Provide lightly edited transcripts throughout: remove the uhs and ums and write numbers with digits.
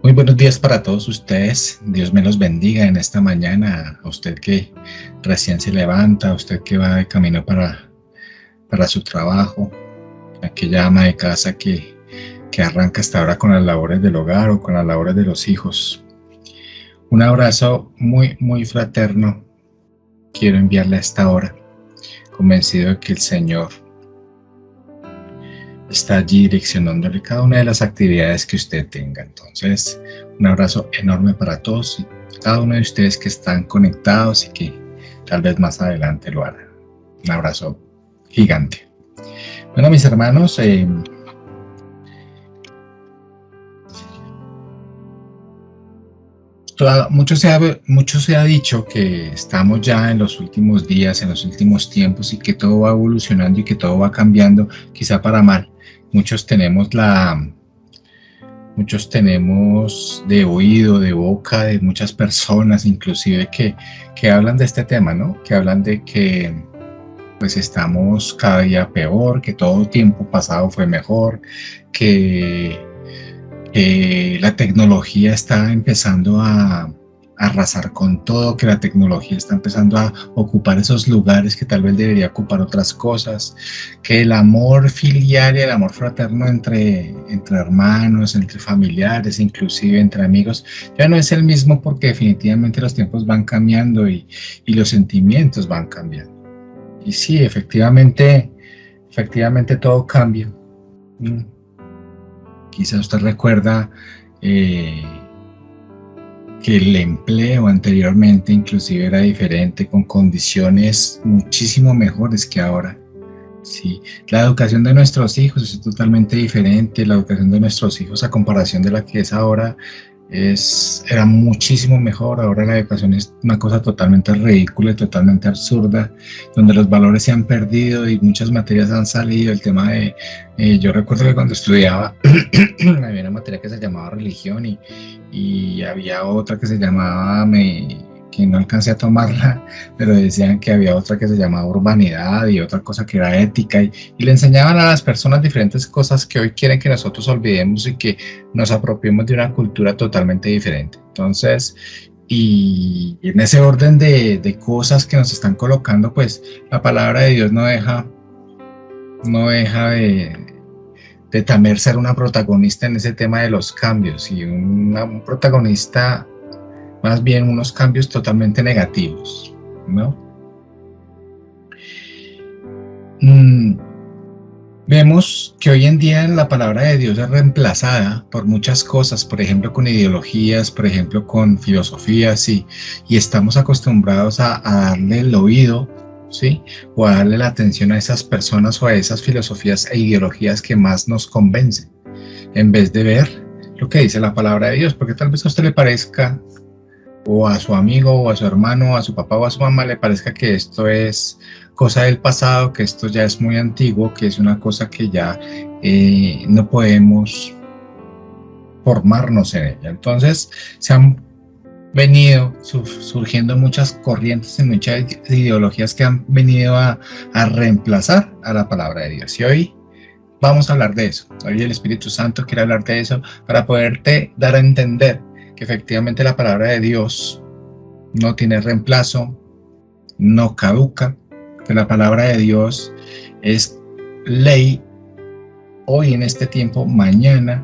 Muy buenos días para todos ustedes. Dios me los bendiga en esta mañana. A usted que recién se levanta, a usted que va de camino para su trabajo, a aquella ama de casa que arranca hasta ahora con las labores del hogar o con las labores de los hijos. Un abrazo muy, muy fraterno quiero enviarle a esta hora, convencido de que el Señor está allí direccionándole cada una de las actividades que usted tenga. Entonces, un abrazo enorme para todos y cada uno de ustedes que están conectados y que tal vez más adelante lo harán. Un abrazo gigante. Bueno, mis hermanos, mucho se ha dicho que estamos ya en los últimos días, en los últimos tiempos y que todo va evolucionando y que todo va cambiando, quizá para mal. Muchos tenemos de oído, de boca, de muchas personas inclusive que hablan de este tema, ¿no? Que hablan de que pues estamos cada día peor, que todo tiempo pasado fue mejor, que la tecnología está empezando a arrasar con todo, que la tecnología está empezando a ocupar esos lugares que tal vez debería ocupar otras cosas, que el amor filial y el amor fraterno entre hermanos, entre familiares, inclusive entre amigos, ya no es el mismo porque definitivamente los tiempos van cambiando y los sentimientos van cambiando. Y sí, efectivamente todo cambia. Quizá usted recuerda que el empleo anteriormente inclusive era diferente, con condiciones muchísimo mejores que ahora. Sí, la educación de nuestros hijos es totalmente diferente. La educación de nuestros hijos a comparación de la que es ahora era muchísimo mejor. Ahora la educación es una cosa totalmente ridícula y totalmente absurda, donde los valores se han perdido y muchas materias han salido. El tema de, yo recuerdo que cuando estudiaba había una materia que se llamaba religión y había otra que se llamaba, que no alcancé a tomarla, pero decían que había otra que se llamaba urbanidad y otra cosa que era ética y le enseñaban a las personas diferentes cosas que hoy quieren que nosotros olvidemos y que nos apropiemos de una cultura totalmente diferente. Entonces, y en ese orden de cosas que nos están colocando, pues la palabra de Dios no deja de también ser una protagonista en ese tema de los cambios y un protagonista, más bien unos cambios totalmente negativos, ¿no? Vemos que hoy en día la palabra de Dios es reemplazada por muchas cosas, por ejemplo con ideologías, por ejemplo con filosofías y estamos acostumbrados a darle el oído, ¿sí? O a darle la atención a esas personas o a esas filosofías e ideologías que más nos convencen, en vez de ver lo que dice la palabra de Dios, porque tal vez a usted le parezca, o a su amigo, o a su hermano, o a su papá o a su mamá le parezca que esto es cosa del pasado, que esto ya es muy antiguo, que es una cosa que ya no podemos formarnos en ella. Entonces se han venido surgiendo muchas corrientes y muchas ideologías que han venido a reemplazar a la palabra de Dios. Y hoy vamos a hablar de eso. Hoy el Espíritu Santo quiere hablar de eso para poderte dar a entender que efectivamente la palabra de Dios no tiene reemplazo, no caduca, que la palabra de Dios es ley hoy en este tiempo, mañana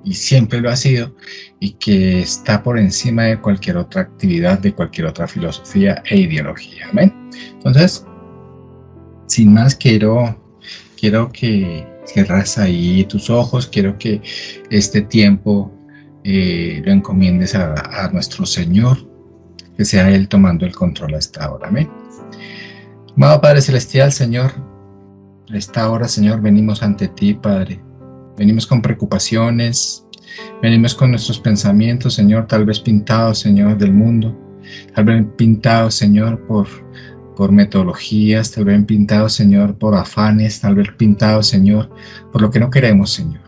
y siempre lo ha sido, y que está por encima de cualquier otra actividad, de cualquier otra filosofía e ideología. ¿Amén? Entonces, sin más, quiero que cierres ahí tus ojos, quiero que este tiempo lo encomiendes a nuestro Señor, que sea Él tomando el control hasta ahora. Amén. Amado Padre Celestial, Señor, a esta hora, Señor, venimos ante ti, Padre. Venimos con preocupaciones, venimos con nuestros pensamientos, Señor, tal vez pintados, Señor, del mundo, tal vez pintados, Señor, por metodologías, tal vez pintados, Señor, por afanes, tal vez pintados, Señor, por lo que no queremos, Señor.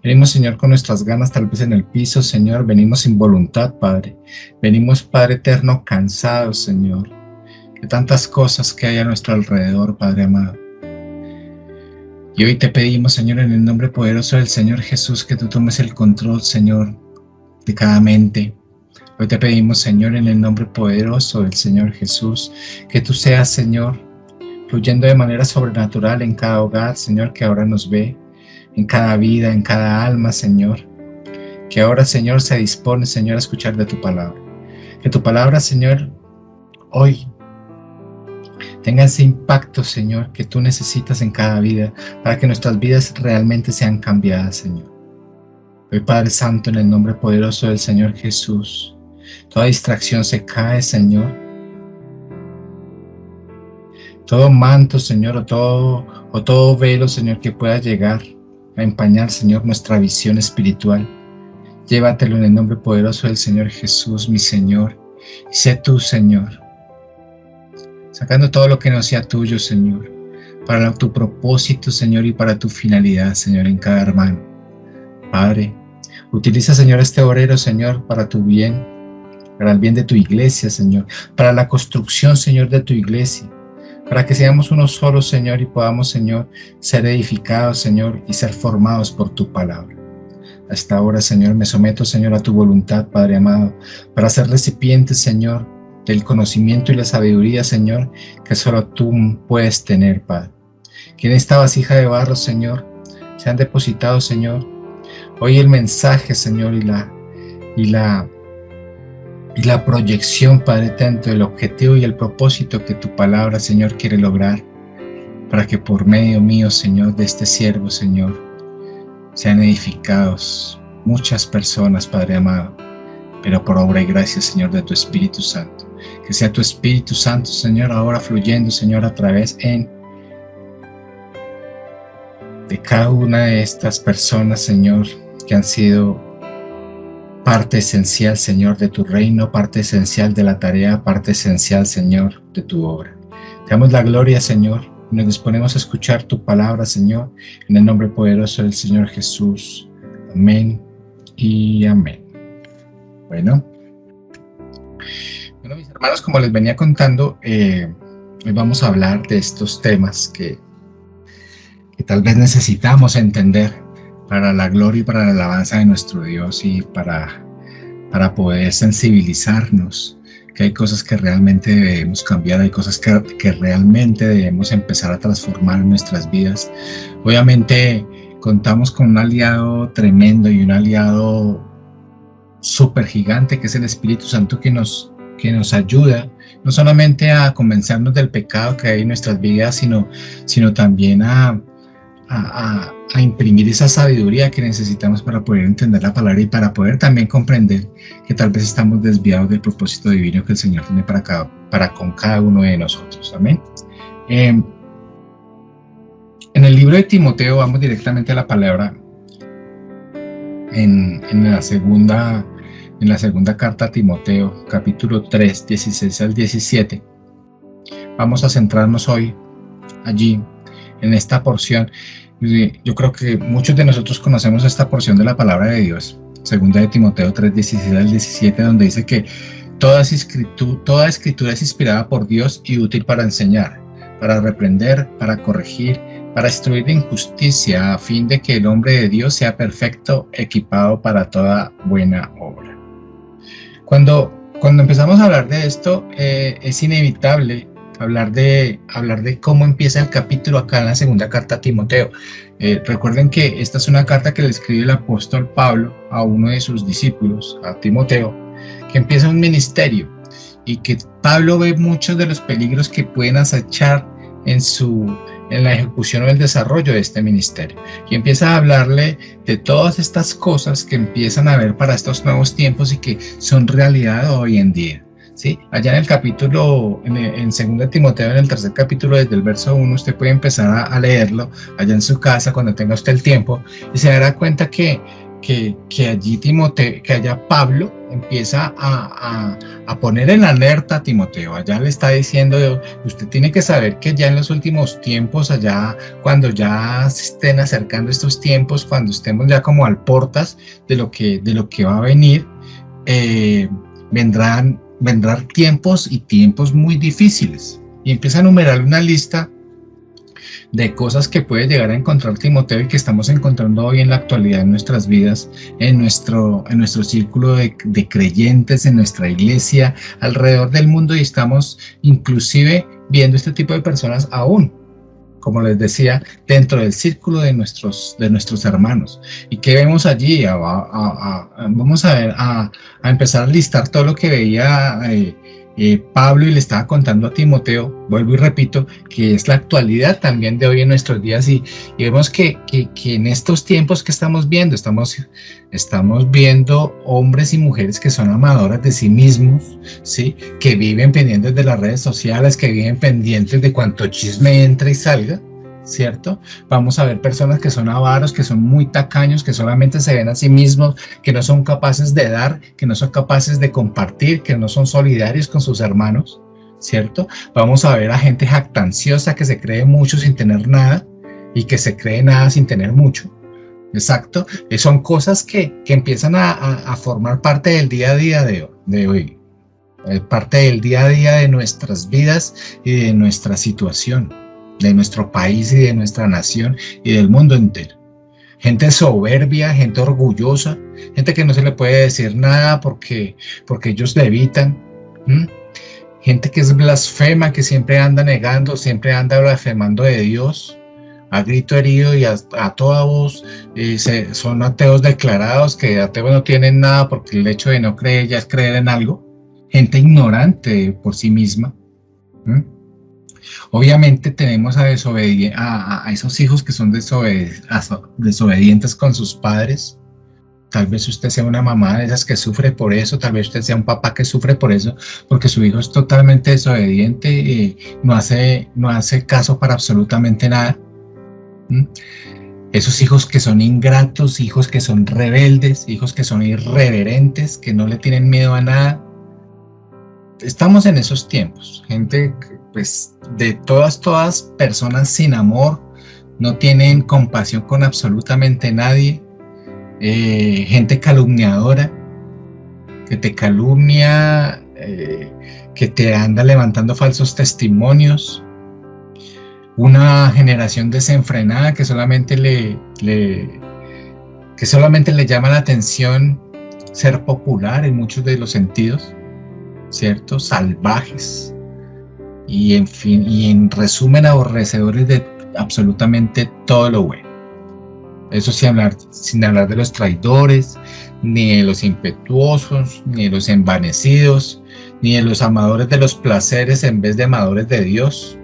Venimos, Señor, con nuestras ganas tal vez en el piso, Señor. Venimos sin voluntad, Padre. Venimos, Padre eterno, cansados, Señor, de tantas cosas que hay a nuestro alrededor, Padre amado. Y hoy te pedimos, Señor, en el nombre poderoso del Señor Jesús, que tú tomes el control, Señor, de cada mente. Hoy te pedimos, Señor, en el nombre poderoso del Señor Jesús, que tú seas, Señor, fluyendo de manera sobrenatural en cada hogar, Señor, que ahora nos ve, en cada vida, en cada alma, Señor, que ahora, Señor, se dispone, Señor, a escuchar de tu palabra. Que tu palabra, Señor, hoy tenga ese impacto, Señor, que tú necesitas en cada vida, para que nuestras vidas realmente sean cambiadas, Señor. Hoy, Padre Santo, en el nombre poderoso del Señor Jesús, toda distracción se cae, Señor. Todo manto, Señor, o todo velo, Señor, que pueda llegar a empañar, Señor, nuestra visión espiritual. Llévatelo en el nombre poderoso del Señor Jesús, mi Señor. Y sé tú, Señor, sacando todo lo que no sea tuyo, Señor, para tu propósito, Señor, y para tu finalidad, Señor, en cada hermano. Padre, utiliza, Señor, este obrero, Señor, para tu bien, para el bien de tu iglesia, Señor, para la construcción, Señor, de tu iglesia, para que seamos uno solo, Señor, y podamos, Señor, ser edificados, Señor, y ser formados por tu palabra. Hasta ahora, Señor, me someto, Señor, a tu voluntad, Padre amado, para ser recipiente, Señor, del conocimiento y la sabiduría, Señor, que solo tú puedes tener, Padre. Que en esta vasija de barro, Señor, sean depositados, Señor, hoy el mensaje, Señor, y la proyección, Padre, tanto del objetivo y el propósito que tu palabra, Señor, quiere lograr, para que por medio mío, Señor, de este siervo, Señor, sean edificados muchas personas, Padre amado, pero por obra y gracia, Señor, de tu Espíritu Santo. Que sea tu Espíritu Santo, Señor, ahora fluyendo, Señor, a través de cada una de estas personas, Señor, que han sido parte esencial, Señor, de tu reino, parte esencial de la tarea, parte esencial, Señor, de tu obra. Te damos la gloria, Señor, y nos disponemos a escuchar tu palabra, Señor, en el nombre poderoso del Señor Jesús. Amén y amén. Bueno, mis hermanos, como les venía contando, hoy vamos a hablar de estos temas que tal vez necesitamos entender para la gloria y para la alabanza de nuestro Dios, y para poder sensibilizarnos que hay cosas que realmente debemos cambiar, hay cosas que realmente debemos empezar a transformar en nuestras vidas. Obviamente contamos con un aliado tremendo y un aliado súper gigante, que es el Espíritu Santo, que nos ayuda no solamente a convencernos del pecado que hay en nuestras vidas, sino también a imprimir esa sabiduría que necesitamos para poder entender la palabra y para poder también comprender que tal vez estamos desviados del propósito divino que el Señor tiene para con cada uno de nosotros. Amén. En el libro de Timoteo, vamos directamente a la palabra. En la segunda carta a Timoteo, capítulo 3, 16 al 17. Vamos a centrarnos hoy allí, en esta porción. Yo creo que muchos de nosotros conocemos esta porción de la palabra de Dios, segunda de Timoteo 3, 16 al 17, donde dice que toda escritura es inspirada por Dios y útil para enseñar, para reprender, para corregir, para instruir en justicia, a fin de que el hombre de Dios sea perfecto, equipado para toda buena obra. Cuando empezamos a hablar de esto, es inevitable hablar de cómo empieza el capítulo acá en la segunda carta a Timoteo. Recuerden que esta es una carta que le escribe el apóstol Pablo a uno de sus discípulos, a Timoteo, que empieza un ministerio, y que Pablo ve muchos de los peligros que pueden acechar en la ejecución o el desarrollo de este ministerio, y empieza a hablarle de todas estas cosas que empiezan a haber para estos nuevos tiempos y que son realidad hoy en día. ¿Sí? Allá en el capítulo, en 2 Timoteo, en el tercer capítulo, desde el verso 1, usted puede empezar a leerlo allá en su casa cuando tenga usted el tiempo, y se dará cuenta que allí allá Pablo empieza a poner en alerta a Timoteo. Allá le está diciendo, usted tiene que saber que ya en los últimos tiempos, allá cuando ya se estén acercando estos tiempos, cuando estemos ya como al portas de lo que va a venir, vendrán tiempos y tiempos muy difíciles. Y empieza a enumerar una lista de cosas que puede llegar a encontrar Timoteo y que estamos encontrando hoy en la actualidad en nuestras vidas, en nuestro círculo de creyentes, en nuestra iglesia, alrededor del mundo, y estamos inclusive viendo este tipo de personas aún, como les decía, dentro del círculo de nuestros hermanos. ¿Y qué vemos allí? Vamos a empezar a listar todo lo que veía Pablo y le estaba contando a Timoteo. Vuelvo y repito, que es la actualidad también de hoy en nuestros días, y vemos que en estos tiempos que estamos viendo hombres y mujeres que son amadoras de sí mismos, ¿sí? Que viven pendientes de las redes sociales, que viven pendientes de cuánto chisme entra y salga, ¿cierto? Vamos a ver personas que son avaros, que son muy tacaños, que solamente se ven a sí mismos, que no son capaces de dar, que no son capaces de compartir, que no son solidarios con sus hermanos, ¿cierto? Vamos a ver a gente jactanciosa que se cree mucho sin tener nada y que se cree nada sin tener mucho. Exacto. Son cosas que empiezan a formar parte del día a día de hoy, parte del día a día de nuestras vidas y de nuestra situación, de nuestro país y de nuestra nación y del mundo entero. Gente soberbia, gente orgullosa, gente que no se le puede decir nada porque ellos le evitan. Gente que es blasfema, que siempre anda negando, siempre anda blasfemando de Dios a grito herido y a toda voz. Son ateos declarados, que ateos no tienen nada porque el hecho de no creer ya es creer en algo. Gente ignorante por sí misma. Obviamente tenemos a esos hijos que son desobedientes con sus padres. Tal vez usted sea una mamá de esas que sufre por eso, tal vez usted sea un papá que sufre por eso, porque su hijo es totalmente desobediente y no hace caso para absolutamente nada. Esos hijos que son ingratos, hijos que son rebeldes, hijos que son irreverentes, que no le tienen miedo a nada. Estamos en esos tiempos, gente pues de todas personas sin amor, no tienen compasión con absolutamente nadie, gente calumniadora, que te calumnia, que te anda levantando falsos testimonios, una generación desenfrenada que solamente le llama la atención ser popular en muchos de los sentidos, ¿cierto? Salvajes y en resumen aborrecedores de absolutamente todo lo bueno. Eso sin hablar de los traidores, ni de los impetuosos, ni de los envanecidos, ni de los amadores de los placeres en vez de amadores de Dios.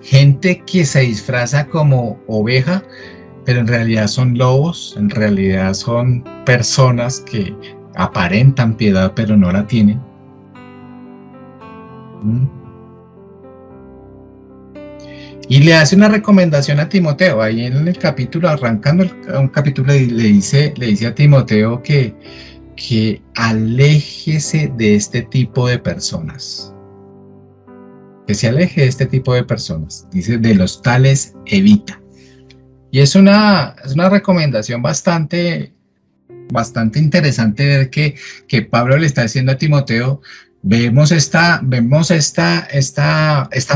Gente que se disfraza como oveja, pero en realidad son lobos, en realidad son personas que aparentan piedad pero no la tienen. Y le hace una recomendación a Timoteo, ahí en el capítulo, arrancando un capítulo, le dice a Timoteo que aléjese de este tipo de personas, que se aleje de este tipo de personas, dice, de los tales evita. Y es una recomendación bastante interesante ver que Pablo le está diciendo a Timoteo. Vemos esta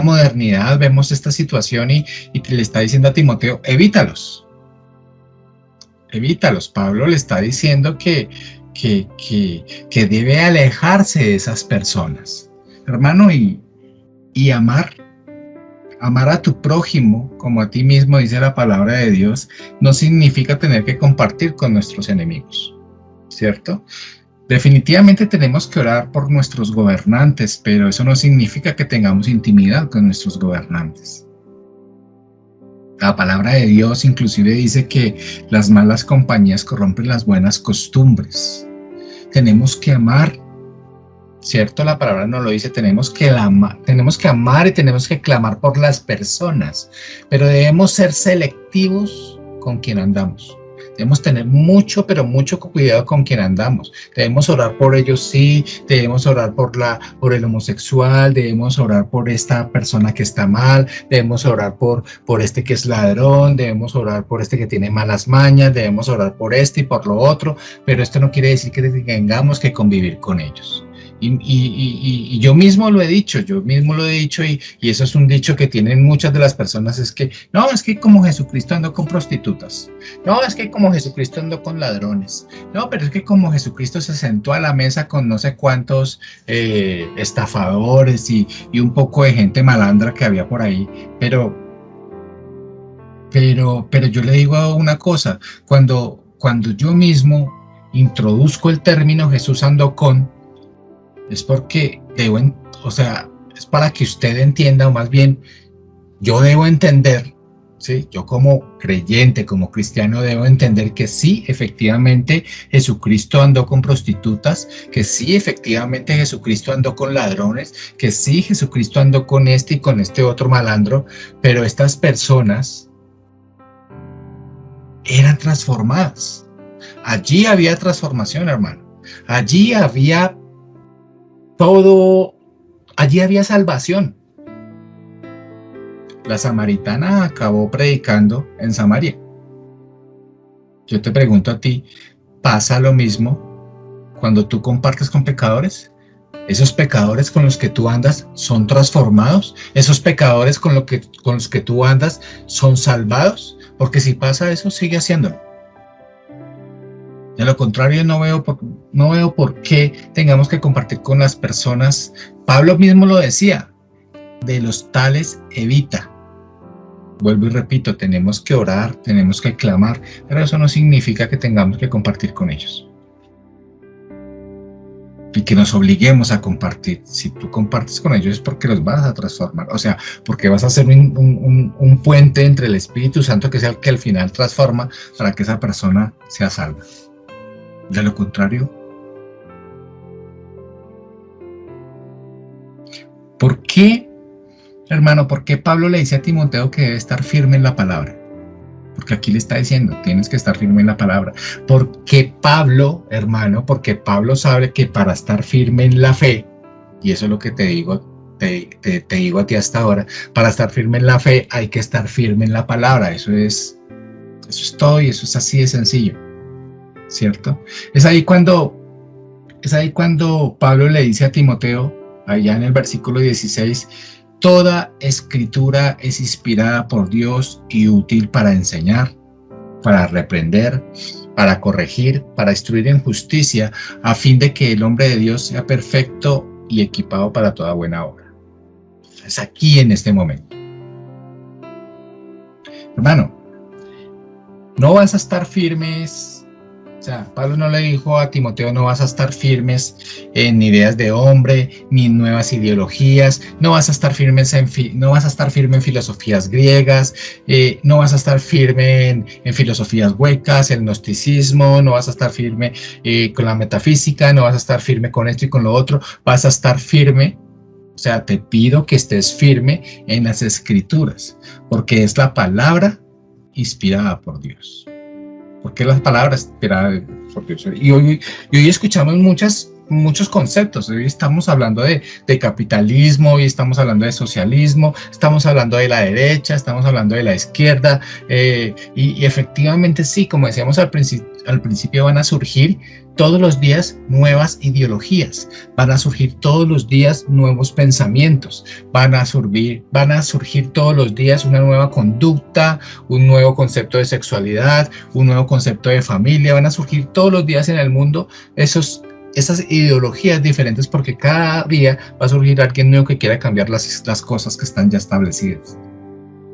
modernidad, vemos esta situación y le está diciendo a Timoteo, evítalos. Pablo le está diciendo que debe alejarse de esas personas, hermano, y amar a tu prójimo como a ti mismo, dice la palabra de Dios, no significa tener que compartir con nuestros enemigos, ¿cierto? Definitivamente tenemos que orar por nuestros gobernantes, pero eso no significa que tengamos intimidad con nuestros gobernantes. La palabra de Dios inclusive dice que las malas compañías corrompen las buenas costumbres. Tenemos que amar, ¿cierto? La palabra nos lo dice, tenemos que amar y tenemos que clamar por las personas, pero debemos ser selectivos con quien andamos. Debemos tener mucho, pero mucho cuidado con quien andamos. Debemos orar por ellos, sí. Debemos orar por el homosexual. Debemos orar por esta persona que está mal. Debemos orar por este que es ladrón. Debemos orar por este que tiene malas mañas. Debemos orar por este y por lo otro. Pero esto no quiere decir que tengamos que convivir con ellos. Y yo mismo lo he dicho, y eso es un dicho que tienen muchas de las personas, es que, no, es que como Jesucristo andó con prostitutas, no, es que como Jesucristo andó con ladrones, no, pero es que como Jesucristo se sentó a la mesa con no sé cuántos estafadores y un poco de gente malandra que había por ahí, pero yo le digo una cosa, cuando yo mismo introduzco el término Jesús andó con, es porque o sea, es para que usted entienda, o más bien, yo debo entender, ¿sí? Yo como creyente, como cristiano, debo entender que sí, efectivamente, Jesucristo andó con prostitutas, que sí, efectivamente, Jesucristo andó con ladrones, que sí, Jesucristo andó con este y con este otro malandro, pero estas personas eran transformadas. Allí había transformación, hermano. Allí había todo, allí había salvación. La samaritana acabó predicando en Samaria. Yo te pregunto a ti, ¿pasa lo mismo cuando tú compartes con pecadores? ¿Esos pecadores con los que tú andas son transformados? ¿Esos pecadores con los que tú andas son salvados? Porque si pasa eso, sigue haciéndolo. De lo contrario, no veo por qué tengamos que compartir con las personas. Pablo mismo lo decía, de los tales evita. Vuelvo y repito, tenemos que orar, tenemos que clamar, pero eso no significa que tengamos que compartir con ellos. Y que nos obliguemos a compartir. Si tú compartes con ellos es porque los vas a transformar, o sea, porque vas a hacer un puente entre el Espíritu Santo, que es el que al final transforma para que esa persona sea salva. De lo contrario, ¿por qué, hermano, por qué Pablo le dice a Timoteo que debe estar firme en la palabra? Porque aquí le está diciendo, tienes que estar firme en la palabra. Porque Pablo, hermano, porque Pablo sabe que para estar firme en la fe, y eso es lo que te digo, te digo a ti hasta ahora, para estar firme en la fe hay que estar firme en la palabra. Eso es todo, y eso es así de sencillo, ¿cierto? Es ahí cuando Pablo le dice a Timoteo, allá en el versículo 16, toda escritura es inspirada por Dios y útil para enseñar, para reprender, para corregir, para instruir en justicia, a fin de que el hombre de Dios sea perfecto y equipado para toda buena obra. Es aquí en este momento. Hermano, no vas a estar firmes. O sea, Pablo no le dijo a Timoteo, no vas a estar firmes en ideas de hombre, ni en nuevas ideologías, no vas a estar firme en filosofías griegas, no vas a estar firme en filosofías huecas, el gnosticismo, no vas a estar firme con la metafísica, no vas a estar firme con esto y con lo otro, vas a estar firme. O sea, te pido que estés firme en las Escrituras, porque es la palabra inspirada por Dios. Porque las palabras inspiradas por Dios. Y hoy escuchamos muchos conceptos. Hoy estamos hablando de capitalismo, hoy estamos hablando de socialismo, estamos hablando de la derecha, estamos hablando de la izquierda. Y efectivamente sí, como decíamos al principio, van a surgir todos los días nuevas ideologías, van a surgir todos los días nuevos pensamientos, van a surgir todos los días una nueva conducta, un nuevo concepto de sexualidad, un nuevo concepto de familia, van a surgir todos los días en el mundo esas ideologías diferentes, porque cada día va a surgir alguien nuevo que quiera cambiar las cosas que están ya establecidas.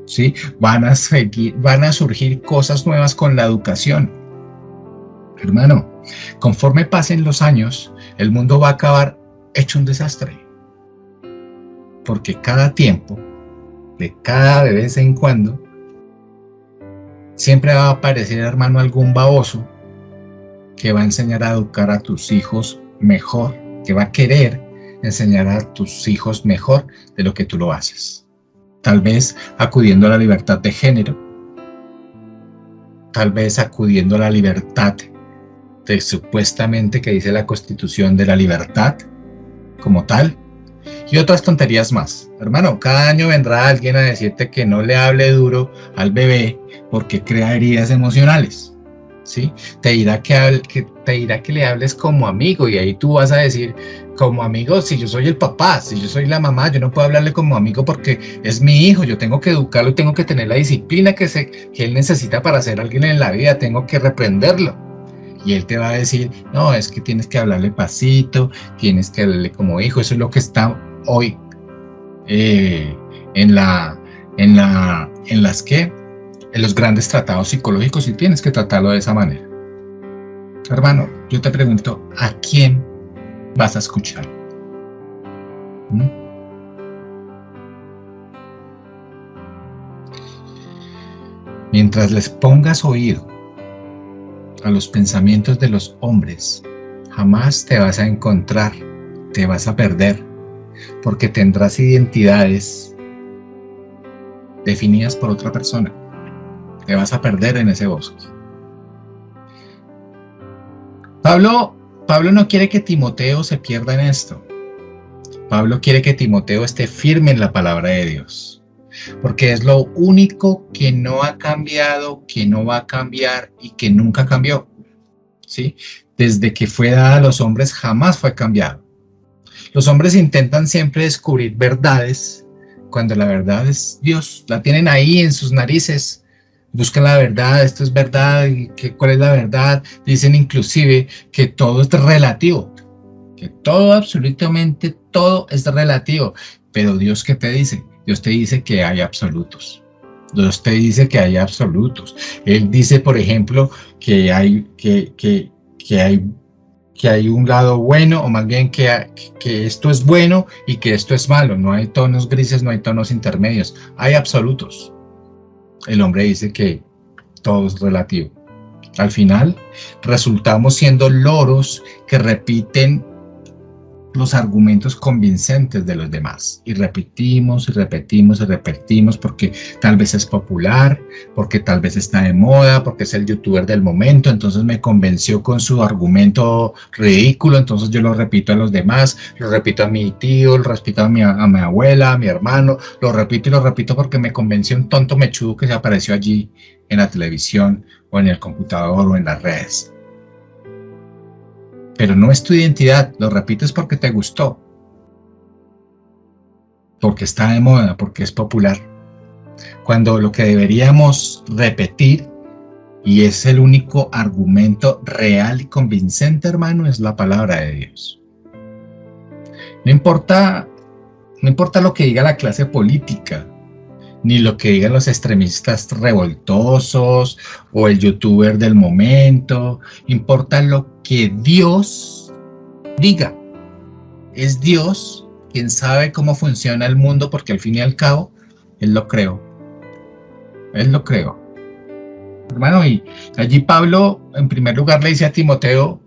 ¿Sí? Van a surgir cosas nuevas con la educación. Hermano, conforme pasen los años, el mundo va a acabar hecho un desastre. Porque cada tiempo, de vez en cuando, siempre va a aparecer, hermano, algún baboso que va a enseñar a educar a tus hijos mejor, que va a querer enseñar a tus hijos mejor de lo que tú lo haces. Tal vez acudiendo a la libertad de género, tal vez acudiendo a la libertad de supuestamente que dice la Constitución de la libertad como tal, y otras tonterías más. Hermano, cada año vendrá alguien a decirte que no le hable duro al bebé porque crea heridas emocionales. ¿sí? Te dirá que le hables como amigo, y ahí tú vas a decir, como amigo, si yo soy el papá, si yo soy la mamá, yo no puedo hablarle como amigo porque es mi hijo, yo tengo que educarlo y tengo que tener la disciplina que él necesita para ser alguien en la vida, tengo que reprenderlo. Y él te va a decir, no, es que tienes que hablarle pasito, tienes que hablarle como hijo. Eso es lo que está hoy en los grandes tratados psicológicos, y tienes que tratarlo de esa manera. Hermano, yo te pregunto, ¿a quién vas a escuchar? Mientras les pongas oído a los pensamientos de los hombres, jamás te vas a encontrar, te vas a perder, porque tendrás identidades definidas por otra persona. Te vas a perder en ese bosque. Pablo no quiere que Timoteo se pierda en esto. Pablo quiere que Timoteo esté firme en la palabra de Dios, porque es lo único que no ha cambiado, que no va a cambiar y que nunca cambió, ¿sí? Desde que fue dada a los hombres jamás fue cambiado. Los hombres intentan siempre descubrir verdades, cuando la verdad es Dios. La tienen ahí en sus narices. Buscan la verdad, esto es verdad, ¿cuál es la verdad? Dicen inclusive que todo es relativo, que todo, absolutamente todo es relativo. Pero Dios, ¿qué te dice? Dios te dice que hay absolutos. Dios te dice que hay absolutos. Él dice, por ejemplo, que hay un lado bueno, o más bien que esto es bueno y que esto es malo. No hay tonos grises, no hay tonos intermedios, hay absolutos. El hombre dice que todo es relativo. Al final, resultamos siendo loros que repiten los argumentos convincentes de los demás. Y repetimos, y repetimos, y repetimos, porque tal vez es popular, porque tal vez está de moda, porque es el youtuber del momento, entonces me convenció con su argumento ridículo, entonces yo lo repito a los demás, lo repito a mi tío, lo repito a mi abuela, a mi hermano, lo repito y lo repito porque me convenció un tonto mechudo que se apareció allí en la televisión, o en el computador, o en las redes. Pero no es tu identidad, lo repites porque te gustó, porque está de moda, porque es popular. Cuando lo que deberíamos repetir, y es el único argumento real y convincente, hermano, es la palabra de Dios. No importa lo que diga la clase política, ni lo que digan los extremistas revoltosos o el youtuber del momento. Importa lo que Dios diga. Es Dios quien sabe cómo funciona el mundo, porque al fin y al cabo Él lo creó. Él lo creó. Hermano, y allí Pablo en primer lugar le dice a Timoteo,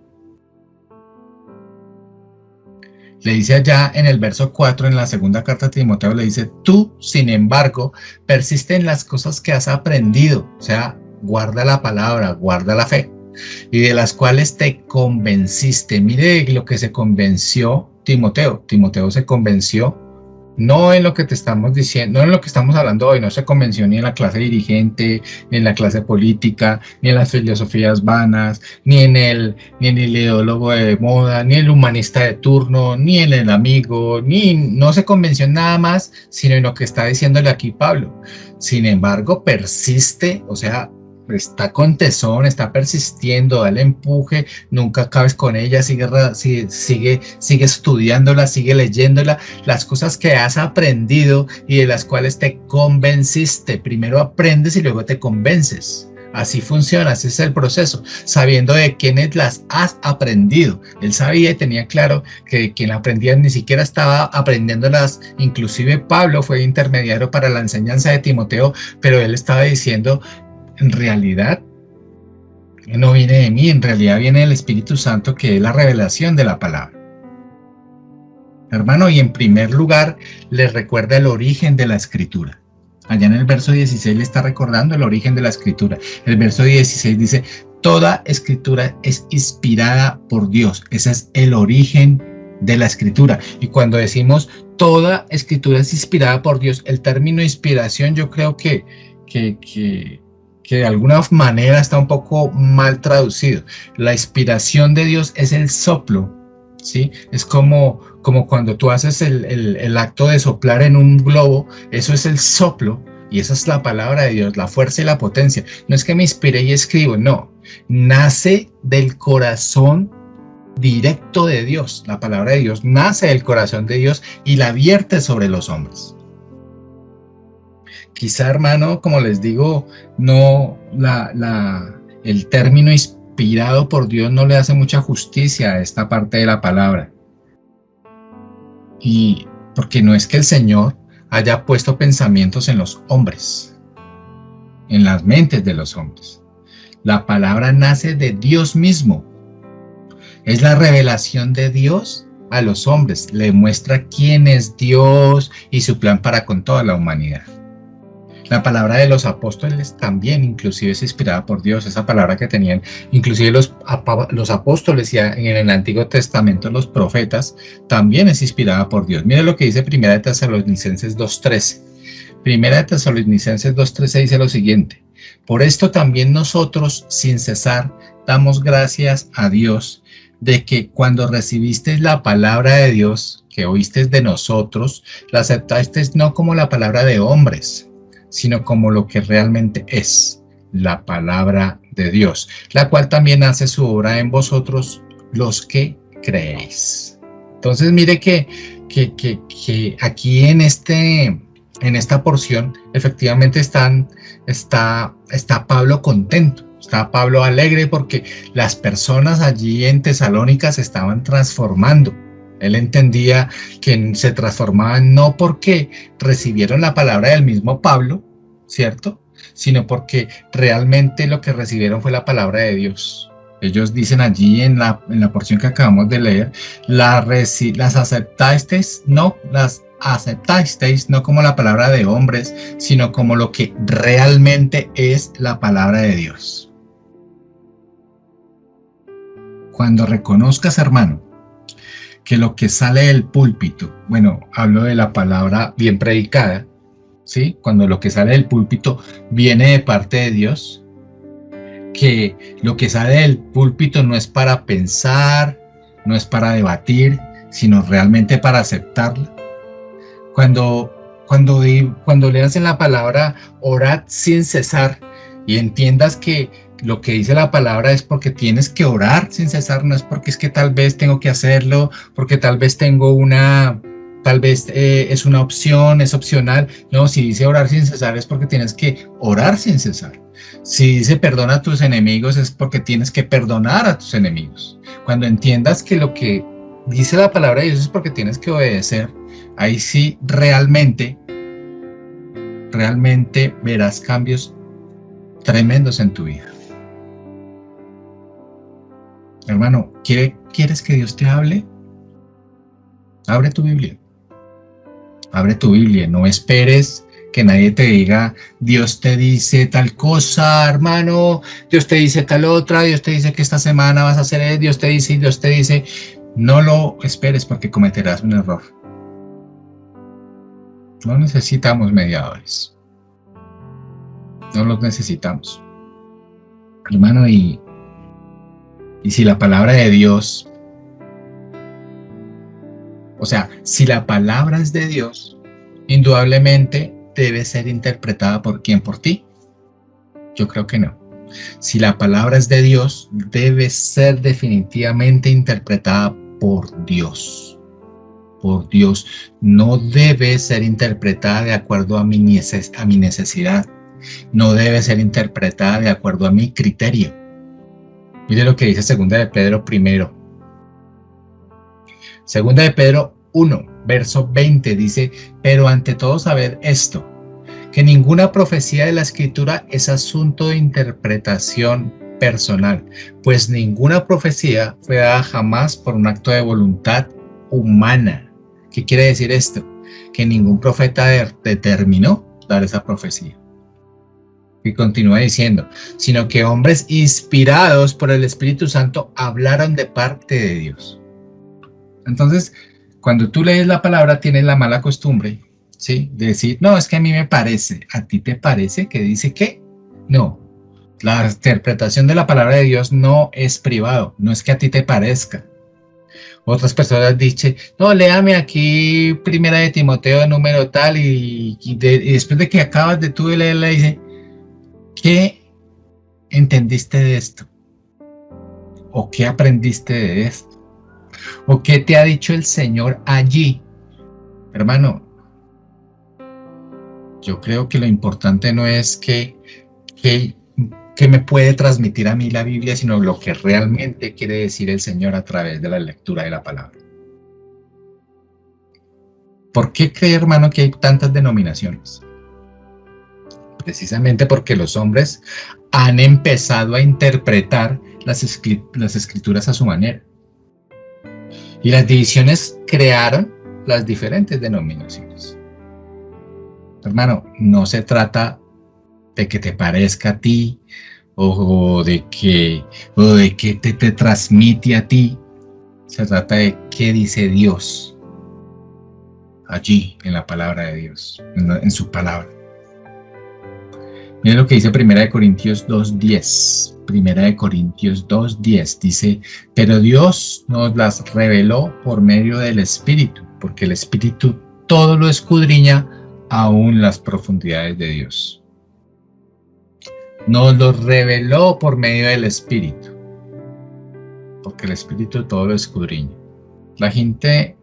le dice allá en el verso 4, en la segunda carta a Timoteo, le dice, tú, sin embargo, persiste en las cosas que has aprendido, o sea, guarda la palabra, guarda la fe, y de las cuales te convenciste. Mire lo que se convenció Timoteo. Timoteo se convenció no en lo que te estamos diciendo, no en lo que estamos hablando hoy. No se convenció ni en la clase dirigente, ni en la clase política, ni en las filosofías vanas, ni en el ideólogo de moda, ni el humanista de turno, ni en el amigo, no se convenció en nada más, sino en lo que está diciéndole aquí Pablo. Sin embargo, persiste, o sea, está con tesón, está persistiendo, dale empuje, nunca acabes con ella, sigue estudiándola, sigue leyéndola, las cosas que has aprendido y de las cuales te convenciste. Primero aprendes y luego te convences. Así funciona, ese es el proceso, sabiendo de quiénes las has aprendido. Él sabía y tenía claro que quien aprendía ni siquiera estaba aprendiéndolas. Inclusive Pablo fue intermediario para la enseñanza de Timoteo, pero él estaba diciendo, en realidad no viene de mí, en realidad viene del Espíritu Santo, que es la revelación de la palabra. Hermano, y en primer lugar les recuerda el origen de la Escritura. Allá en el verso 16 le está recordando el origen de la Escritura. El verso 16 dice, toda Escritura es inspirada por Dios. Ese es el origen de la Escritura. Y cuando decimos toda Escritura es inspirada por Dios, el término inspiración yo creo que que de alguna manera está un poco mal traducido. La inspiración de Dios es el soplo, ¿sí? Es como cuando tú haces el acto de soplar en un globo, eso es el soplo, y esa es la palabra de Dios, la fuerza y la potencia. No es que me inspiré y escribo, no. Nace del corazón directo de Dios. La palabra de Dios nace del corazón de Dios y la vierte sobre los hombres. Quizá, hermano, como les digo, no el término inspirado por Dios no le hace mucha justicia a esta parte de la palabra. Y porque no es que el Señor haya puesto pensamientos en los hombres, en las mentes de los hombres. La palabra nace de Dios mismo. Es la revelación de Dios a los hombres. Le muestra quién es Dios y su plan para con toda la humanidad. La palabra de los apóstoles también inclusive es inspirada por Dios. Esa palabra que tenían inclusive los apóstoles y en el Antiguo Testamento los profetas también es inspirada por Dios. Mire lo que dice 1 Tesalonicenses 2:13. 1 Tesalonicenses 2:13 dice lo siguiente: por esto también nosotros sin cesar damos gracias a Dios de que cuando recibisteis la palabra de Dios que oísteis de nosotros, la aceptasteis no como la palabra de hombres, sino como lo que realmente es, la palabra de Dios, la cual también hace su obra en vosotros los que creéis. Entonces mire que aquí en esta porción efectivamente está Pablo contento, está Pablo alegre porque las personas allí en Tesalónica se estaban transformando. Él entendía que se transformaban no porque recibieron la palabra del mismo Pablo, ¿cierto? Sino porque realmente lo que recibieron fue la palabra de Dios. Ellos dicen allí en la porción que acabamos de leer, las aceptasteis no como la palabra de hombres, sino como lo que realmente es la palabra de Dios. Cuando reconozcas, hermano, que lo que sale del púlpito, bueno, hablo de la palabra bien predicada, ¿sí? Cuando lo que sale del púlpito viene de parte de Dios, que lo que sale del púlpito no es para pensar, no es para debatir, sino realmente para aceptarla. Cuando leas en la palabra orad sin cesar y entiendas que lo que dice la palabra es porque tienes que orar sin cesar, no es porque es que tal vez tengo que hacerlo, porque tal vez es una opción, es opcional. No, si dice orar sin cesar es porque tienes que orar sin cesar. Si dice perdona a tus enemigos es porque tienes que perdonar a tus enemigos. Cuando entiendas que lo que dice la palabra de Dios es porque tienes que obedecer, ahí sí realmente verás cambios tremendos en tu vida. Hermano, ¿quieres que Dios te hable? Abre tu Biblia. Abre tu Biblia. No esperes que nadie te diga, Dios te dice tal cosa, hermano, Dios te dice tal otra, Dios te dice que esta semana vas a hacer, Dios te dice. No lo esperes porque cometerás un error. No necesitamos mediadores. No los necesitamos. Hermano, y si la palabra de Dios, o sea, si la palabra es de Dios, indudablemente debe ser interpretada ¿por quién? ¿Por ti? Yo creo que no. Si la palabra es de Dios, debe ser definitivamente interpretada por Dios. Por Dios. No debe ser interpretada de acuerdo a mi necesidad. No debe ser interpretada de acuerdo a mi criterio. Mire lo que dice 2 de Pedro primero. 2 de Pedro 1, verso 20 dice, pero ante todo sabed esto, que ninguna profecía de la Escritura es asunto de interpretación personal, pues ninguna profecía fue dada jamás por un acto de voluntad humana. ¿Qué quiere decir esto? Que ningún profeta determinó dar esa profecía. Y continúa diciendo, sino que hombres inspirados por el Espíritu Santo hablaron de parte de Dios. Entonces, cuando tú lees la palabra, tienes la mala costumbre, ¿sí? De decir, no, es que a mí me parece. ¿A ti te parece que dice qué? No, La interpretación de la palabra de Dios no es privado, no es que a ti te parezca. Otras personas dicen, no, léame aquí Primera de Timoteo número tal y después de que acabas de tú de leerla dice, ¿qué entendiste de esto? ¿O qué aprendiste de esto? ¿O qué te ha dicho el Señor allí? Hermano, yo creo que lo importante no es que me puede transmitir a mí la Biblia, sino lo que realmente quiere decir el Señor a través de la lectura de la palabra. ¿Por qué cree, hermano, que hay tantas denominaciones? Precisamente porque los hombres han empezado a interpretar las escrituras a su manera. Y las divisiones crearon las diferentes denominaciones. Hermano, no se trata de que te parezca a ti o de que te transmite a ti. Se trata de qué dice Dios allí en la palabra de Dios, en su palabra. Miren lo que dice 1 Corintios 2:10. 1 Corintios 2:10 dice, pero Dios nos las reveló por medio del Espíritu, porque el Espíritu todo lo escudriña, aún las profundidades de Dios. Nos lo reveló por medio del Espíritu, porque el Espíritu todo lo escudriña. La gente,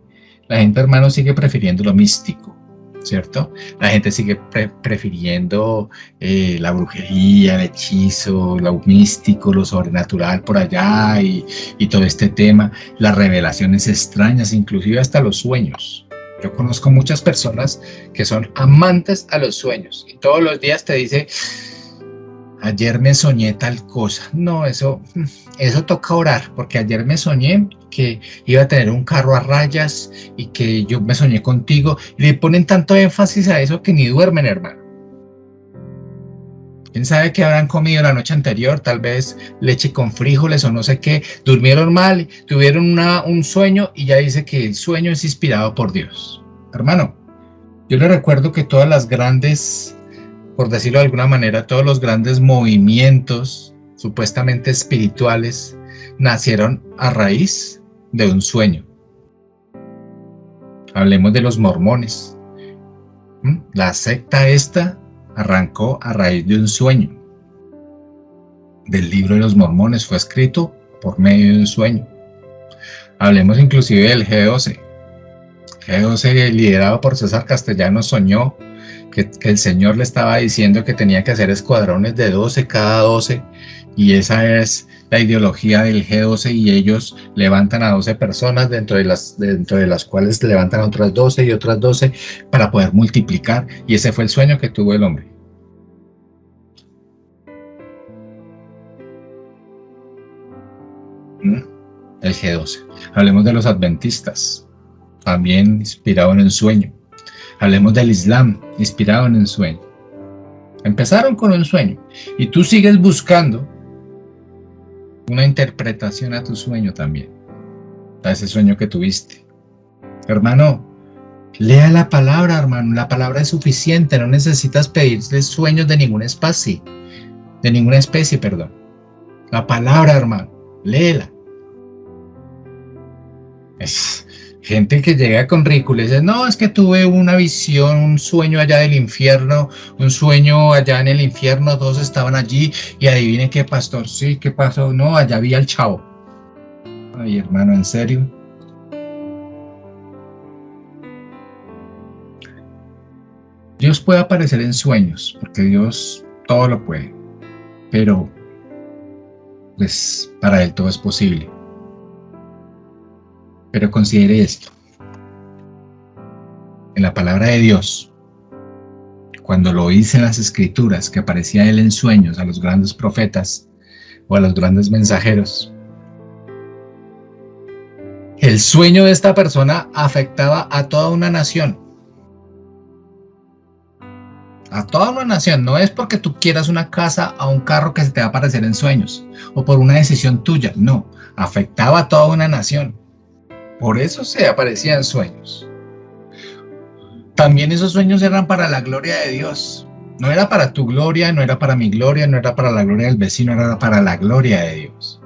hermano, sigue prefiriendo lo místico, ¿cierto? La gente sigue prefiriendo la brujería, el hechizo, lo místico, lo sobrenatural por allá y todo este tema, las revelaciones extrañas, inclusive hasta los sueños. Yo conozco muchas personas que son amantes a los sueños y todos los días te dice, ayer me soñé tal cosa. No, eso toca orar, porque ayer me soñé que iba a tener un carro a rayas y que yo me soñé contigo. Y le ponen tanto énfasis a eso que ni duermen, hermano. ¿Quién sabe qué habrán comido la noche anterior? Tal vez leche con frijoles o no sé qué. Durmieron mal, tuvieron un sueño y ya dice que el sueño es inspirado por Dios. Hermano, yo le recuerdo que todas las grandes, por decirlo de alguna manera, todos los grandes movimientos supuestamente espirituales nacieron a raíz de un sueño. Hablemos de los mormones. La secta esta arrancó a raíz de un sueño. Del libro de los mormones fue escrito por medio de un sueño. Hablemos inclusive del G12. G12, liderado por César Castellanos, soñó que el Señor le estaba diciendo que tenía que hacer escuadrones de 12 cada 12, y esa es la ideología del G12, y ellos levantan a 12 personas dentro de las cuales levantan a otras 12 y otras 12 para poder multiplicar, y ese fue el sueño que tuvo el hombre. El G12. Hablemos de los adventistas, también inspirado en un sueño. Hablemos del Islam, inspirado en un sueño. Empezaron con un sueño y tú sigues buscando una interpretación a tu sueño también, a ese sueño que tuviste. Hermano, lea la palabra, hermano. La palabra es suficiente. No necesitas pedirle sueños de ninguna especie, perdón. La palabra, hermano, léela. Es gente que llega con ridículos y dice, no, es que tuve una visión, un sueño allá del infierno, un sueño allá en el infierno, todos estaban allí y adivine qué, pastor, sí, ¿qué pasó? No, allá vi al chavo. Ay, hermano, ¿en serio? Dios puede aparecer en sueños, porque Dios todo lo puede, pero pues para Él todo es posible. Pero considere esto. En la palabra de Dios, cuando lo dice en las escrituras, que aparecía Él en sueños a los grandes profetas o a los grandes mensajeros, el sueño de esta persona afectaba a toda una nación. A toda una nación. No es porque tú quieras una casa o un carro que se te va a aparecer en sueños o por una decisión tuya. No, afectaba a toda una nación. Por eso se aparecían en sueños. También esos sueños eran para la gloria de Dios. No era para tu gloria, no era para mi gloria, no era para la gloria del vecino, era para la gloria de Dios.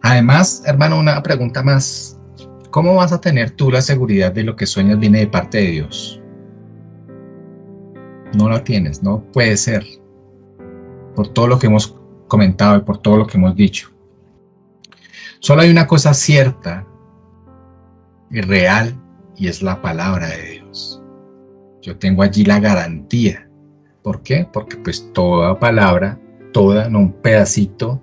Además, hermano, una pregunta más. ¿Cómo vas a tener tú la seguridad de lo que sueñas viene de parte de Dios? No la tienes, no puede ser. Por todo lo que hemos comentado y por todo lo que hemos dicho. Solo hay una cosa cierta y real, y es la palabra de Dios. Yo tengo allí la garantía. ¿Por qué? Porque pues toda palabra, toda, no un pedacito,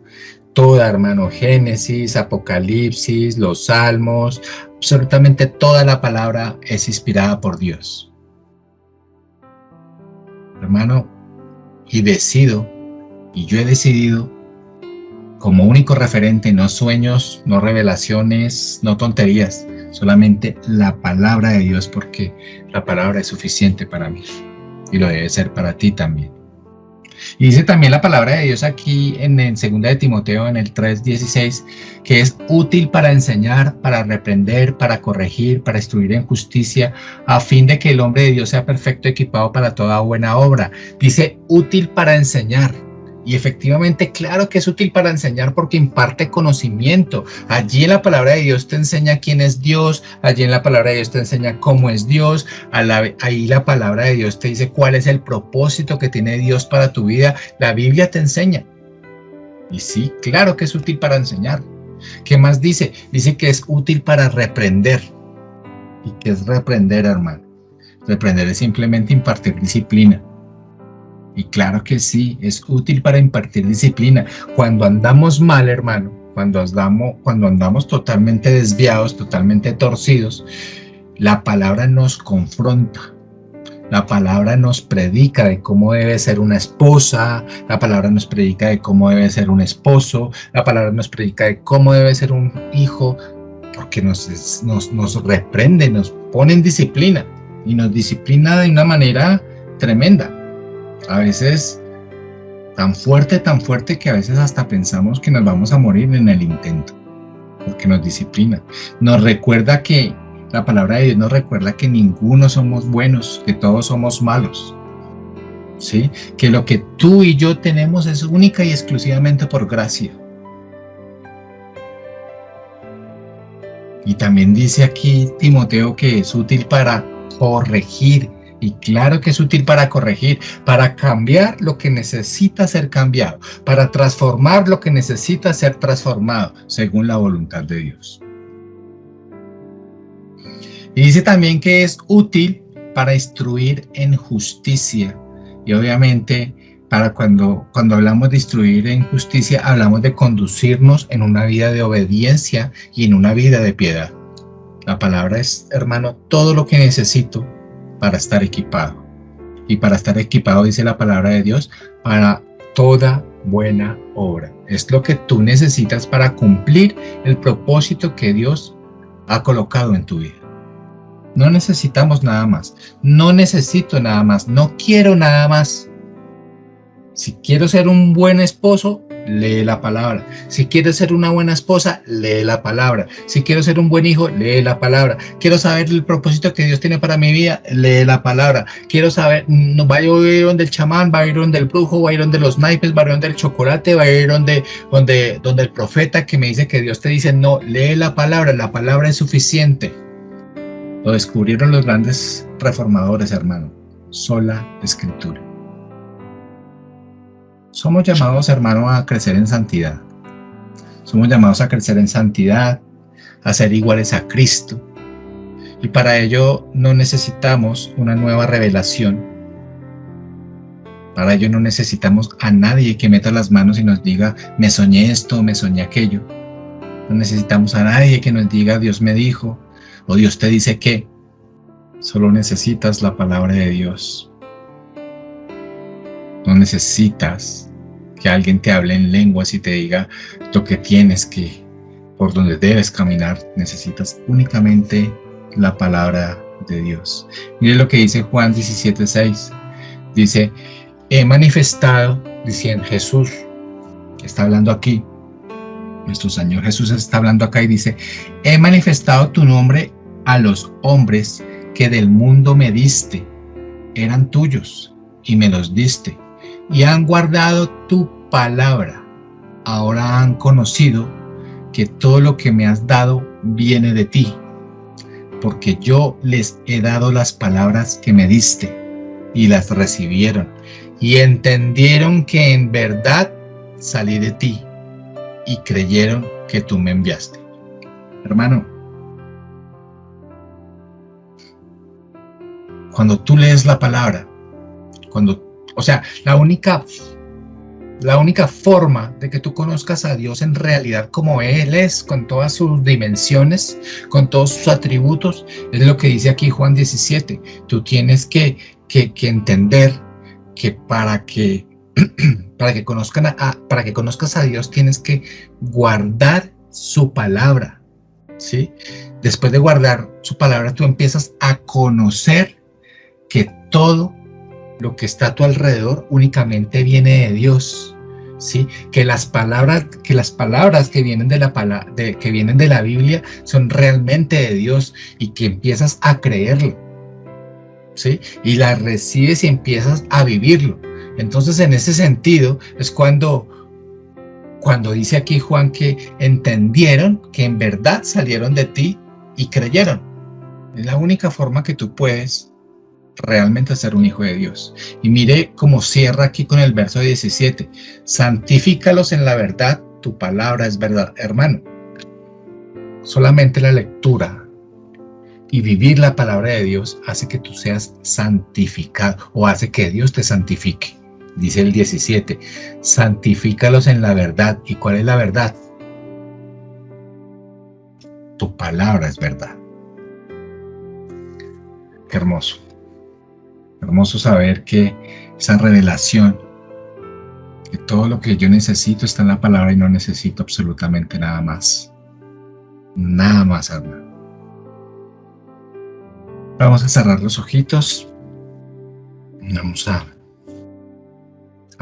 toda, hermano, Génesis, Apocalipsis, los Salmos, absolutamente toda la palabra es inspirada por Dios. Hermano, y yo he decidido, como único referente, no sueños, no revelaciones, no tonterías, solamente la palabra de Dios, porque la palabra es suficiente para mí y lo debe ser para ti también. Y dice también la palabra de Dios aquí en 2 de Timoteo, en el 3:16, que es útil para enseñar, para reprender, para corregir, para instruir en justicia, a fin de que el hombre de Dios sea perfecto, equipado para toda buena obra. Dice útil para enseñar. Y efectivamente, claro que es útil para enseñar porque imparte conocimiento. Allí en la palabra de Dios te enseña quién es Dios, allí en la palabra de Dios te enseña cómo es Dios, ahí la palabra de Dios te dice cuál es el propósito que tiene Dios para tu vida. La Biblia te enseña. Y sí, claro que es útil para enseñar. ¿Qué más dice? Dice que es útil para reprender. ¿Y qué es reprender, hermano? Reprender es simplemente impartir disciplina. Y claro que sí, es útil para impartir disciplina. Cuando andamos mal, hermano, cuando andamos totalmente desviados, totalmente torcidos, la palabra nos confronta. La palabra nos predica de cómo debe ser una esposa, la palabra nos predica de cómo debe ser un esposo, la palabra nos predica de cómo debe ser un hijo, porque nos reprende, nos pone en disciplina y nos disciplina de una manera tremenda. A veces tan fuerte que a veces hasta pensamos que nos vamos a morir en el intento, porque nos disciplina. Nos recuerda que la palabra de Dios nos recuerda que ninguno somos buenos, que todos somos malos, ¿sí? Que lo que tú y yo tenemos es única y exclusivamente por gracia. Y también dice aquí Timoteo que es útil para corregir. Y claro que es útil para corregir, para cambiar lo que necesita ser cambiado, para transformar lo que necesita ser transformado, según la voluntad de Dios. Y dice también que es útil para instruir en justicia. Y obviamente, para cuando hablamos de instruir en justicia, hablamos de conducirnos en una vida de obediencia y en una vida de piedad. La palabra es, hermano, todo lo que necesito para estar equipado. Y para estar equipado, dice la palabra de Dios, para toda buena obra. Es lo que tú necesitas para cumplir el propósito que Dios ha colocado en tu vida. No necesitamos nada más. No necesito nada más. No quiero nada más. Si quiero ser un buen esposo, lee la palabra. Si quieres ser una buena esposa, lee la palabra. Si quiero ser un buen hijo, lee la palabra. Quiero saber el propósito que Dios tiene para mi vida, lee la palabra. Quiero saber, no va a ir donde el chamán, va a ir donde el brujo, va a ir donde los naipes, va a ir donde el chocolate, va a ir donde el profeta que me dice que Dios te dice, no, lee la palabra es suficiente. Lo descubrieron los grandes reformadores, hermano. Sola Escritura. Somos llamados, hermano, a crecer en santidad. Somos llamados a crecer en santidad, a ser iguales a Cristo. Y para ello no necesitamos una nueva revelación. Para ello no necesitamos a nadie que meta las manos y nos diga, me soñé esto, me soñé aquello. No necesitamos a nadie que nos diga, Dios me dijo, o Dios te dice que. Solo necesitas la palabra de Dios. No necesitas que alguien te hable en lenguas y te diga lo que tienes que, por donde debes caminar. Necesitas únicamente la palabra de Dios. Mire lo que dice Juan 17:6. Dice, he manifestado, diciendo Jesús, está hablando aquí, nuestro Señor Jesús está hablando acá y dice, he manifestado tu nombre a los hombres que del mundo me diste. eran tuyos y me los diste, y han guardado tu palabra. Ahora han conocido que todo lo que me has dado viene de ti, porque yo les he dado las palabras que me diste, y las recibieron, y entendieron que en verdad salí de ti, y creyeron que tú me enviaste. Hermano, cuando tú lees la palabra, la única forma de que tú conozcas a Dios en realidad como Él es, con todas sus dimensiones, con todos sus atributos, es lo que dice aquí Juan 17. Tú tienes que entender que para que conozcas a Dios tienes que guardar su palabra, ¿sí? Después de guardar su palabra, tú empiezas a conocer que todo lo que está a tu alrededor únicamente viene de Dios, ¿sí? Que las palabras que vienen de la Biblia son realmente de Dios, y que empiezas a creerlo, ¿sí? Y las recibes y empiezas a vivirlo. Entonces, en ese sentido es cuando dice aquí Juan que entendieron que en verdad salieron de ti y creyeron. Es la única forma que tú puedes realmente ser un hijo de Dios. Y mire cómo cierra aquí con el verso 17. Santifícalos en la verdad, tu palabra es verdad. Hermano, solamente la lectura y vivir la palabra de Dios hace que tú seas santificado, o hace que Dios te santifique. Dice el 17, santifícalos en la verdad. ¿Y cuál es la verdad? Tu palabra es verdad. Qué hermoso. Hermoso saber que esa revelación, que todo lo que yo necesito está en la palabra y no necesito absolutamente nada más. Nada más, hermano. Vamos a cerrar los ojitos. Vamos a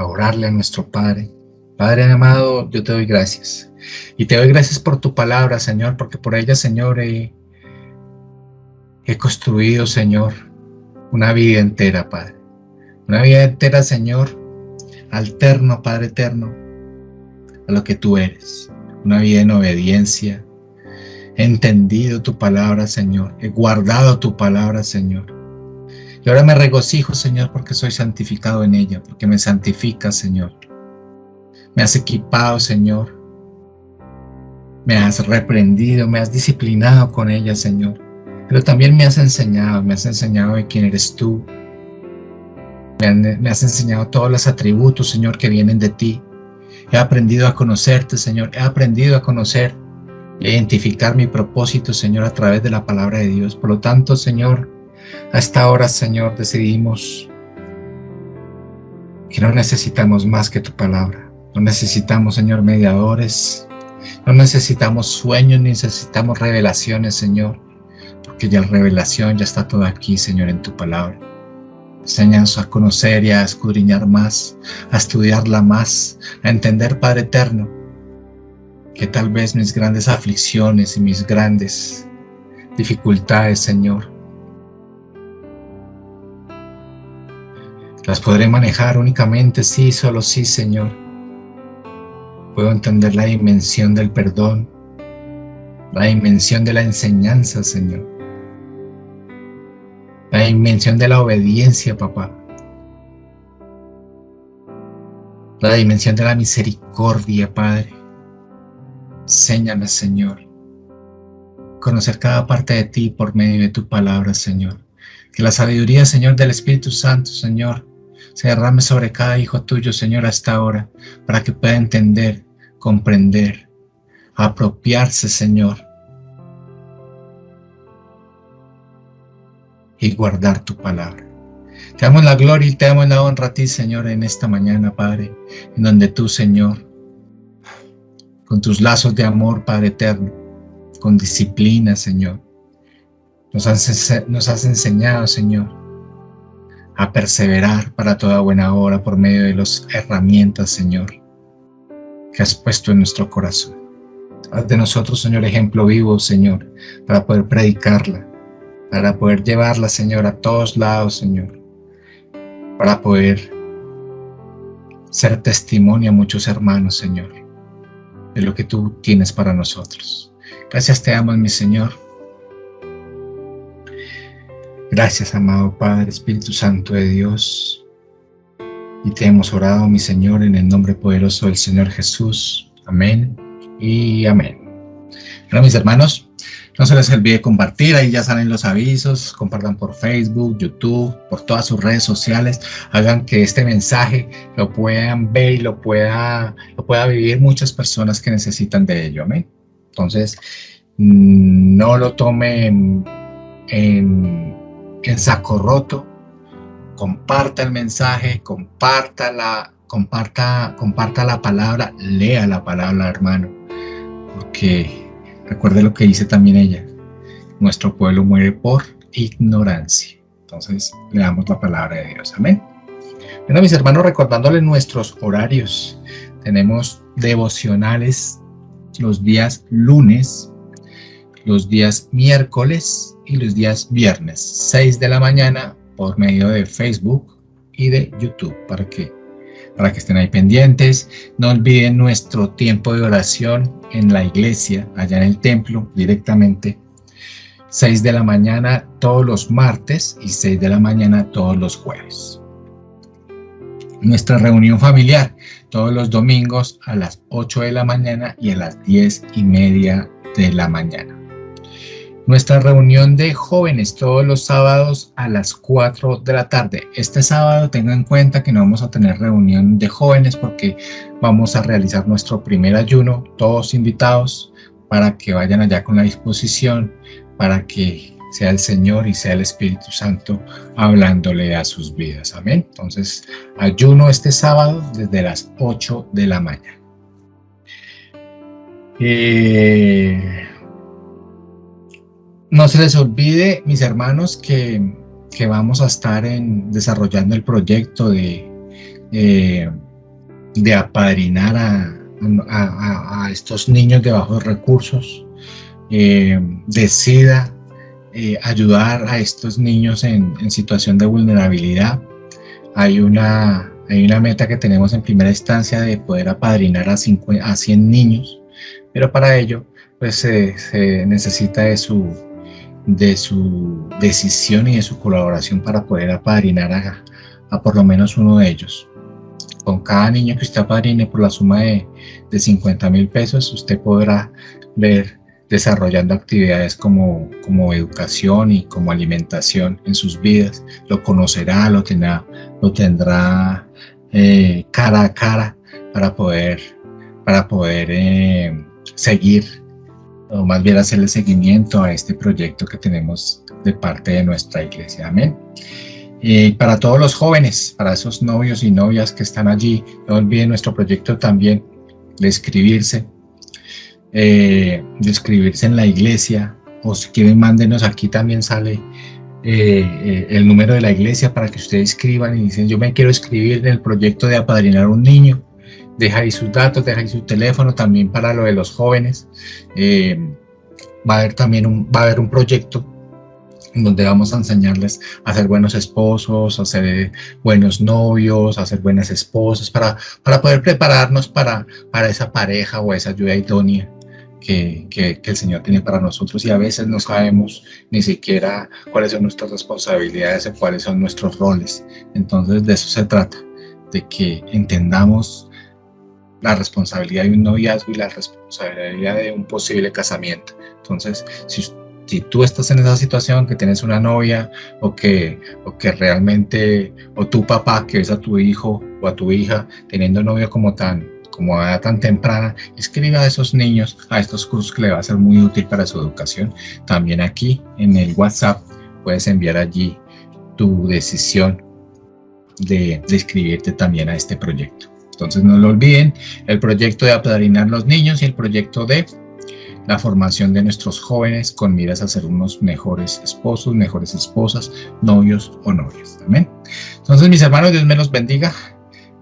orarle a nuestro Padre. Padre amado, yo te doy gracias. Y te doy gracias por tu palabra, Señor, porque por ella, Señor, he construido, Señor, una vida entera, Padre. Una vida entera, Señor, alterno, Padre eterno, a lo que tú eres. Una vida en obediencia. He entendido tu palabra, Señor. He guardado tu palabra, Señor. Y ahora me regocijo, Señor, porque soy santificado en ella, porque me santificas, Señor. Me has equipado, Señor. Me has reprendido, me has disciplinado con ella, Señor. Pero también me has enseñado de quién eres tú. Me has enseñado todos los atributos, Señor, que vienen de ti. He aprendido a conocerte, Señor. He aprendido a conocer e identificar mi propósito, Señor, a través de la palabra de Dios. Por lo tanto, Señor, a esta hora, Señor, decidimos que no necesitamos más que tu palabra. No necesitamos, Señor, mediadores. No necesitamos sueños, ni necesitamos revelaciones, Señor. Porque ya la revelación ya está toda aquí, Señor, en tu palabra. Enséñanos a conocer y a escudriñar más, a estudiarla más, a entender, Padre eterno, que tal vez mis grandes aflicciones y mis grandes dificultades, Señor, las podré manejar únicamente sí, solo sí, Señor. Puedo entender la dimensión del perdón, la dimensión de la enseñanza, Señor. La dimensión de la obediencia, papá. La dimensión de la misericordia, Padre. Enséñame, Señor, conocer cada parte de ti por medio de tu palabra, Señor. Que la sabiduría, Señor, del Espíritu Santo, Señor, se derrame sobre cada hijo tuyo, Señor, a esta hora, para que pueda entender, comprender, apropiarse, Señor, y guardar tu palabra. Te damos la gloria y te damos la honra a ti, Señor, en esta mañana, Padre, en donde tú, Señor, con tus lazos de amor, Padre eterno, con disciplina, Señor, nos has enseñado, Señor, a perseverar para toda buena obra por medio de las herramientas, Señor, que has puesto en nuestro corazón. Haz de nosotros, Señor, ejemplo vivo, Señor, para poder predicarla, para poder llevarla, Señor, a todos lados, Señor, para poder ser testimonio a muchos hermanos, Señor, de lo que tú tienes para nosotros. Gracias te damos, mi Señor. Gracias, amado Padre, Espíritu Santo de Dios. Y te hemos orado, mi Señor, en el nombre poderoso del Señor Jesús. Amén y amén. Bueno, mis hermanos, no se les olvide compartir, ahí ya salen los avisos, compartan por Facebook, YouTube, por todas sus redes sociales, hagan que este mensaje lo puedan ver y lo pueda vivir muchas personas que necesitan de ello, amén. Entonces, no lo tomen en saco roto, comparta el mensaje, comparta la palabra, lea la palabra, hermano, porque recuerde lo que dice también ella, nuestro pueblo muere por ignorancia. Entonces, leamos la palabra de Dios, amén. Bueno, mis hermanos, recordándoles nuestros horarios, tenemos devocionales los días lunes, los días miércoles y los días viernes, 6 de la mañana, por medio de Facebook y de YouTube, para que estén ahí pendientes. No olviden nuestro tiempo de oración en la iglesia, allá en el templo, directamente, 6 de la mañana todos los martes y 6 de la mañana todos los jueves. Nuestra reunión familiar, todos los domingos a las 8 de la mañana y a las 10:30 de la mañana. Nuestra reunión de jóvenes todos los sábados a las 4 de la tarde. Este sábado tengan en cuenta que no vamos a tener reunión de jóvenes porque vamos a realizar nuestro primer ayuno, todos invitados, para que vayan allá con la disposición, para que sea el Señor y sea el Espíritu Santo hablándole a sus vidas. Amén. Entonces, ayuno este sábado desde las 8 de la mañana. No se les olvide, mis hermanos, que vamos a estar desarrollando el proyecto de apadrinar a estos niños de bajos recursos. Decida ayudar a estos niños en situación de vulnerabilidad. Hay una meta que tenemos en primera instancia de poder apadrinar a 100 niños, pero para ello pues se necesita de su decisión y de su colaboración para poder apadrinar a por lo menos uno de ellos. Con cada niño que usted apadrine por la suma de 50,000 pesos, usted podrá ver desarrollando actividades como educación y como alimentación en sus vidas. Lo conocerá, lo tendrá cara a cara para poder seguir, o más bien hacerle seguimiento a este proyecto que tenemos de parte de nuestra iglesia. Amén. Para todos los jóvenes, para esos novios y novias que están allí, no olviden nuestro proyecto también de inscribirse en la iglesia, o si quieren mándenos, aquí también sale el número de la iglesia para que ustedes escriban y dicen: yo me quiero inscribir en el proyecto de apadrinar a un niño. Deja ahí sus datos, deja ahí su teléfono también para lo de los jóvenes. Va a haber un proyecto en donde vamos a enseñarles a ser buenos esposos, a ser buenos novios, a ser buenas esposas, para poder prepararnos para esa pareja o esa ayuda idónea que el Señor tiene para nosotros, y a veces no sabemos ni siquiera cuáles son nuestras responsabilidades o cuáles son nuestros roles. Entonces de eso se trata, de que entendamos la responsabilidad de un noviazgo y la responsabilidad de un posible casamiento. Entonces, si tú estás en esa situación, que tienes una novia o que realmente, o tu papá que ves a tu hijo o a tu hija teniendo novio como a edad tan temprana, escriba a esos niños a estos cursos que le va a ser muy útil para su educación. También aquí en el WhatsApp puedes enviar allí tu decisión de inscribirte también a este proyecto. Entonces no lo olviden, el proyecto de apadrinar los niños y el proyecto de la formación de nuestros jóvenes con miras a ser unos mejores esposos, mejores esposas, novios o novias. Amén. Entonces, mis hermanos, Dios me los bendiga.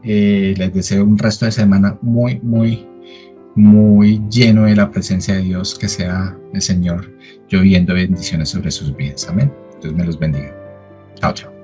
Les deseo un resto de semana muy, muy, muy lleno de la presencia de Dios, que sea el Señor lloviendo bendiciones sobre sus vidas. Amén. Dios me los bendiga. Chao, chao.